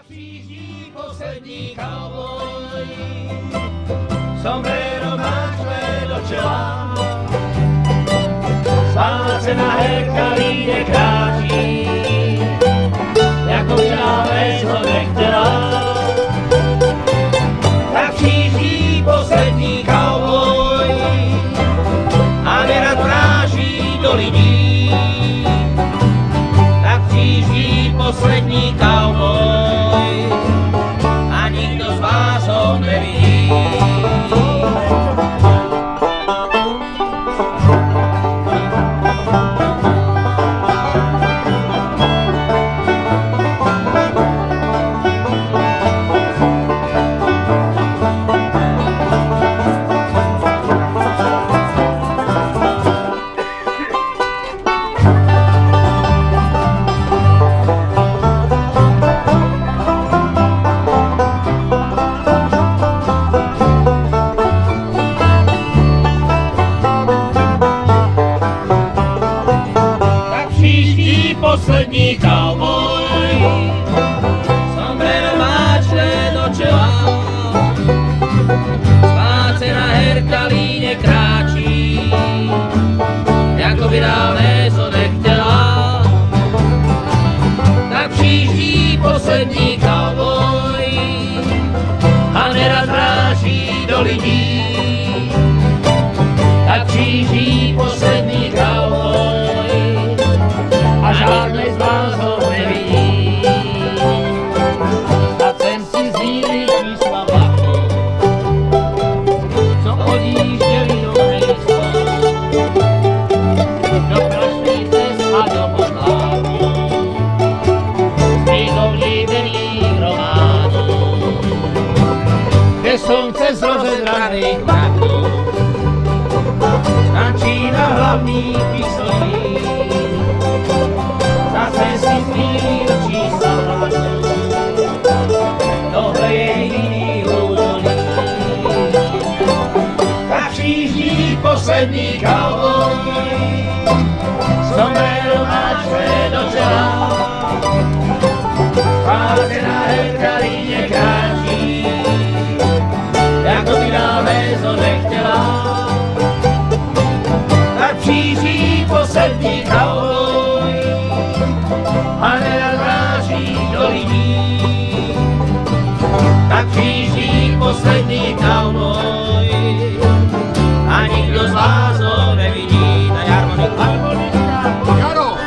přijíždí poslední kauboj, sombrero máčle do čela, sváce na herkalíně kráčí, jako vydávej ho nechtěla. Tak přijíždí poslední kauboj a nerad vráží do lidí. Tak přijíždí poslední kauboj a nikdo z vás ho nevidí. Poslední kauboj, sombrero máčle do čela, sváce na herkalíně kráčí, jako by dávné co nechtěla. Tak přijíždí poslední kauboj a nerad vráží do lidí. Tak přijíždí poslední kauboj a žádnej z vás ho nevidí. Snad jsem si zmínil čísla vlaku, co odjížděli do města, do prašných cest a do podláku, zbýtou líbených románů, kde slunce z rozedraných mraků tančí na hlavních písní. Zase si zmínil čísla vlaku, tohle je jiný údolí. Tak přijíždí poslední kauboj, sombrero máčle do čela, sváce na herkalíně kráčí, jako by dávné co nechtěla. Tak přijíždí poslední kauboj a nerad vráží do lidí. Tak přijíždí poslední kauboj a nikdo z vás ho nevidí. Na harmonika. Jaro!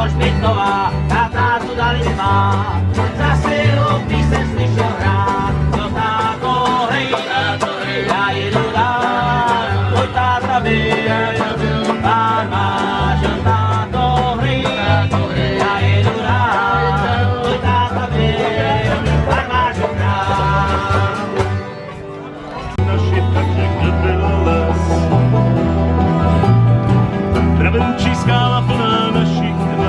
Špitová, táta tu dali nemá. Zase ho píseň slyšel hrát. Jo táto, hej, já jedu dál. Můj táta byl, pán máš, jo táto, hej, já jedu dál. Můj táta byl, pán máš ho král. Naši takže kde byl les. Mravenčí skála plná našich dnů.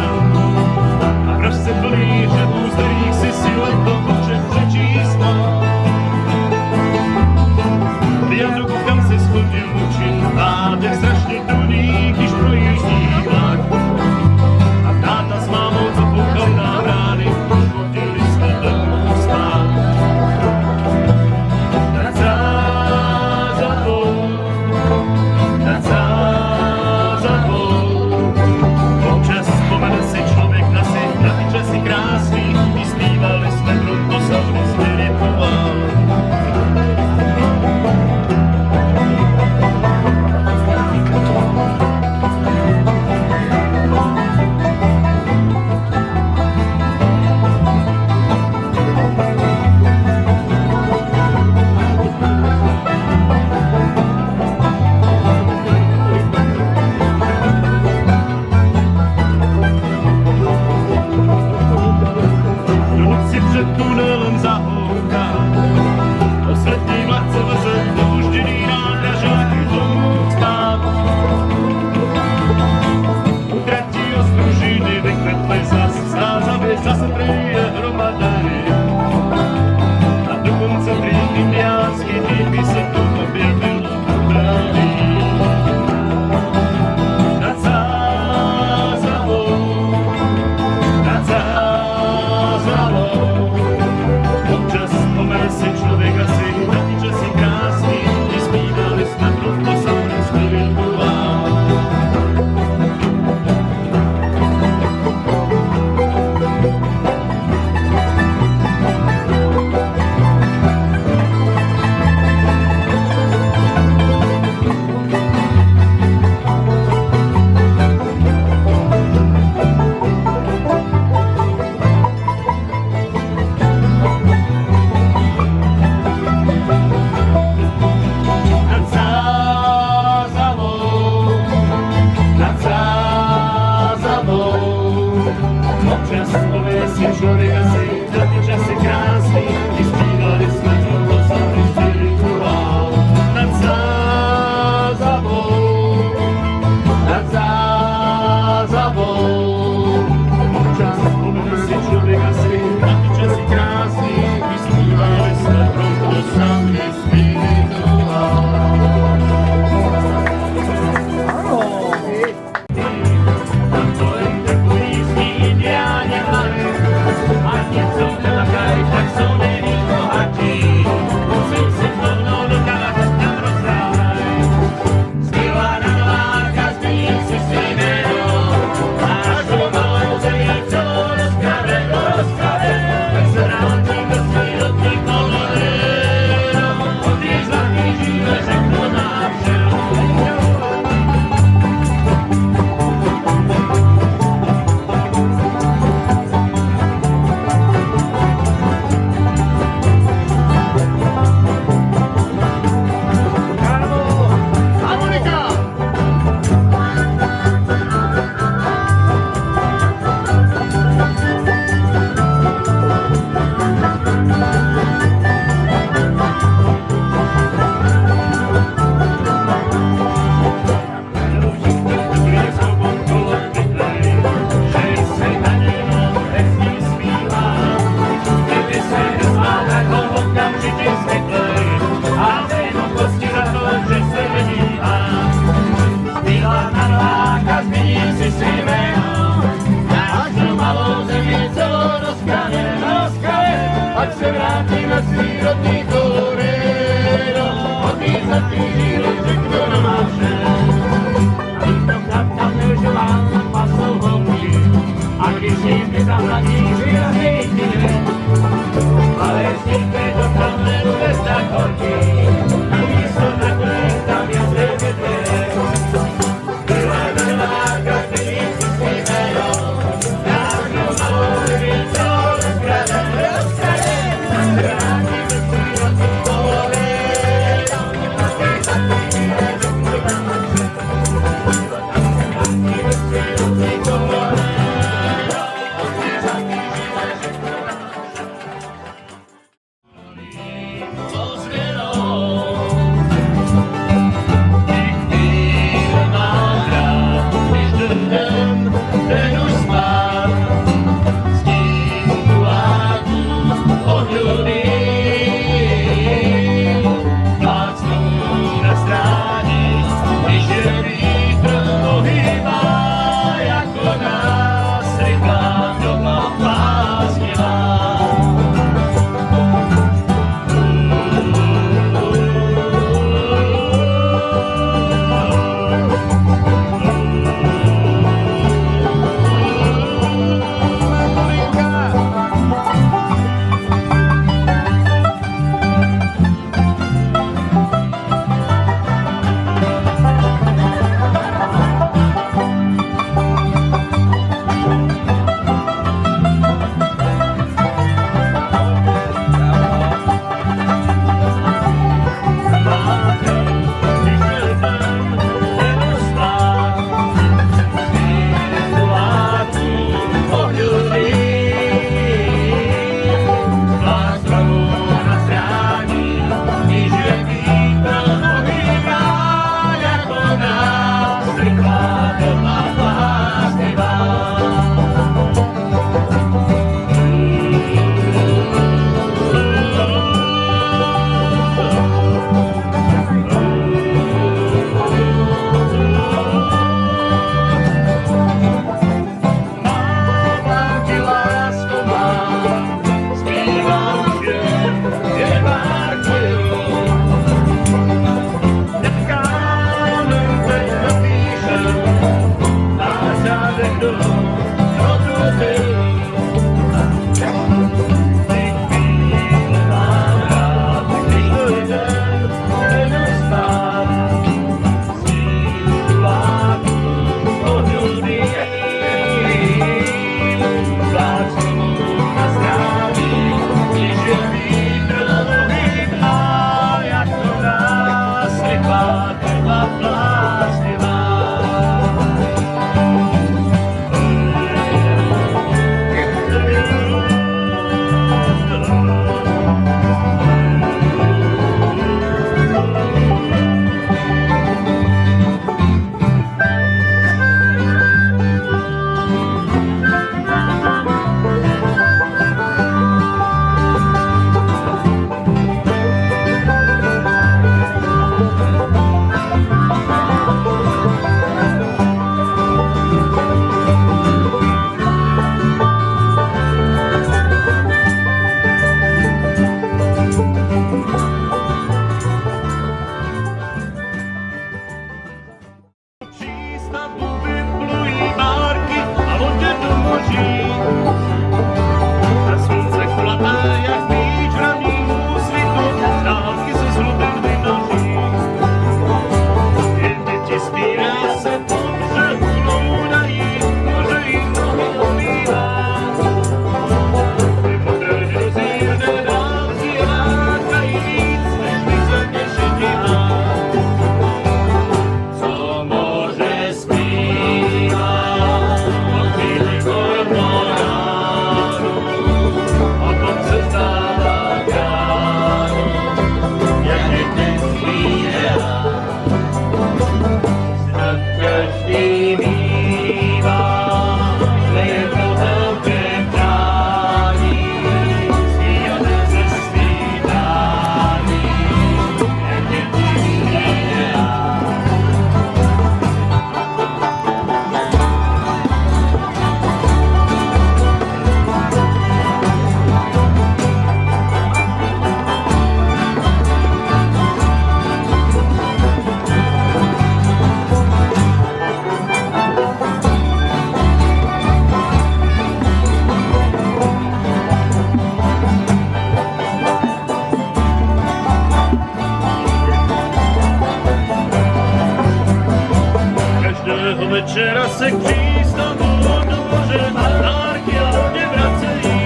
večera se k přístavu do moře a dárky autě vracejí.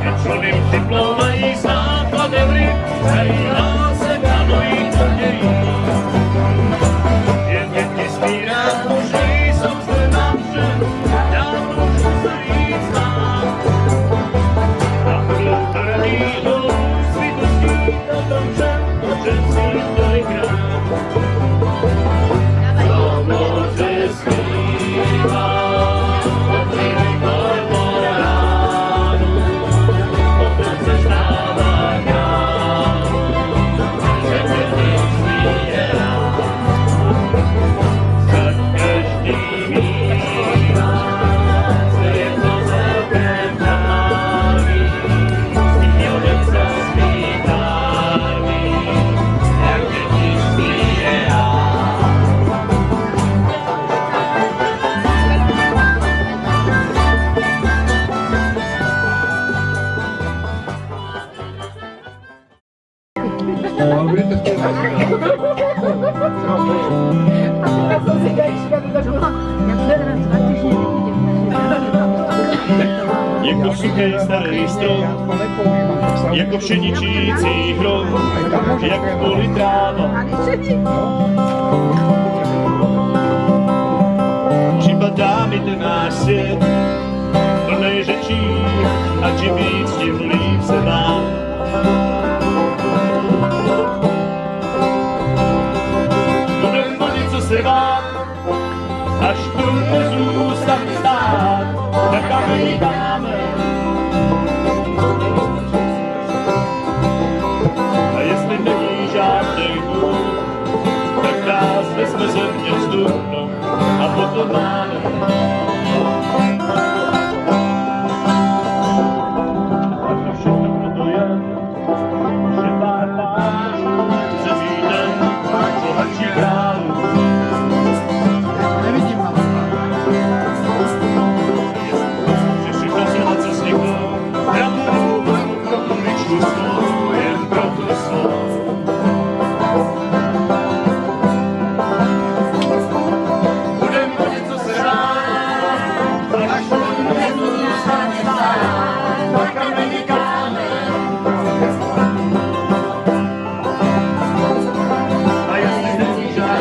Je čluným připlouvají s nákladem ryb, zajímá se kanojí nadějí. Jen děti spírá muži, jsou zde na břehu, já můžu se jít znát. Na průtrný hlou svítostí na tom všem, že si tolikrát. To moře zpívá, odlívej kormoránu, opět se stává králu, že děti smíjená. Za každý mívá, se je to celkem tráví, stýlem se svítání, jak děti smíjená. Jako suchý starý strom, jako pšeničící hrom, jak poli tráva. Připadá mi ten náš svět, plnej řečí, a čím víc, tím líp se mám. Budem o něco se bát, až tu nezůstane stát, tak kamení dáme. A jestli není žádnej Bůh, tak nás vezme země vzduchnou a potom máme. A to všechno proto je, že pár pářů zemí den bohatší králů. Že všechno se na co vzniklo, já budu ličku svou, jen pro tu svou. Budem o něco se hrát, až to nezůstane stát, na kamení kámen. A jestli není žádný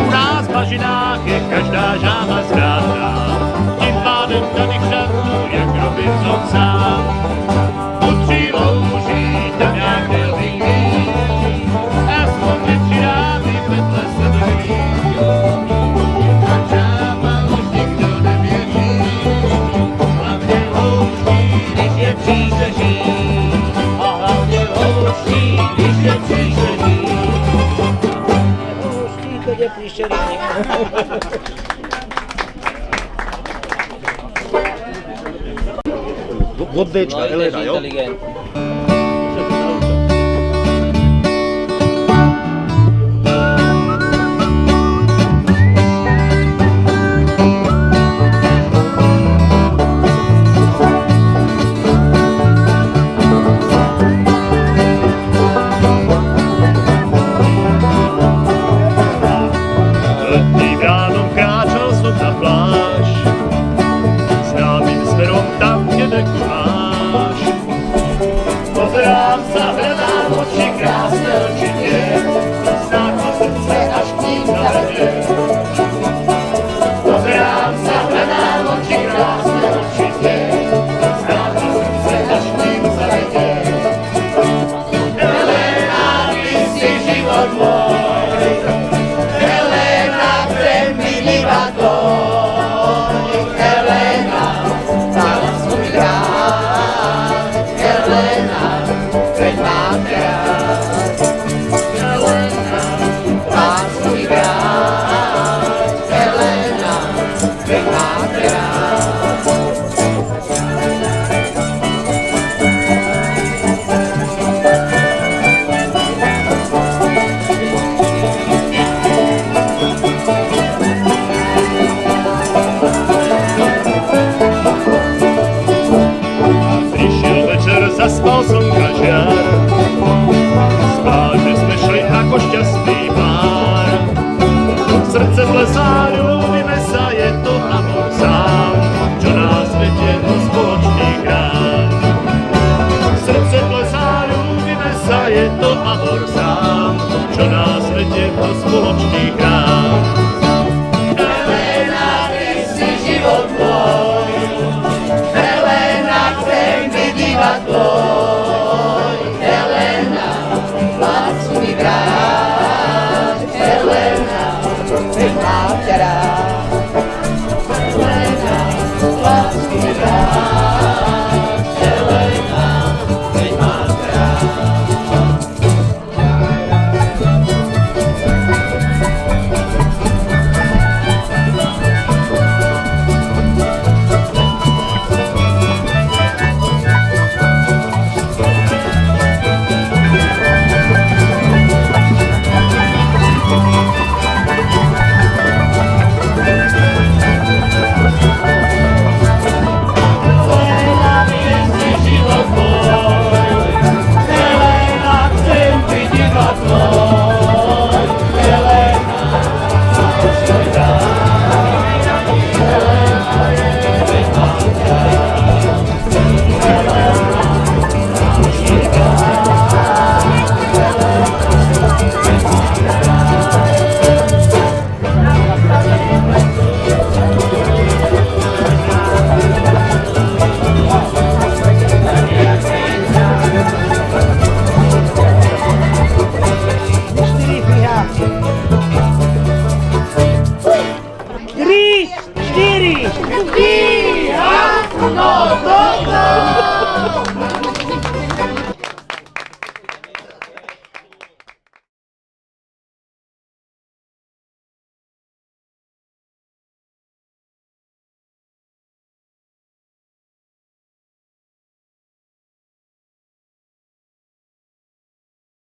U nás v bažinách je každá žába zrádná, tím pádem tady šatů, jak Robinson sám. U tří louží tam nějaké linky, a smutně tři dámy vedle sebe ví. A žába už nikdo nevěří, hlavně louží, když je příšeří. A hlavně louží, když je příšeří. Keď je príšerný. Od Dčka, Elena, jo? Inteligent.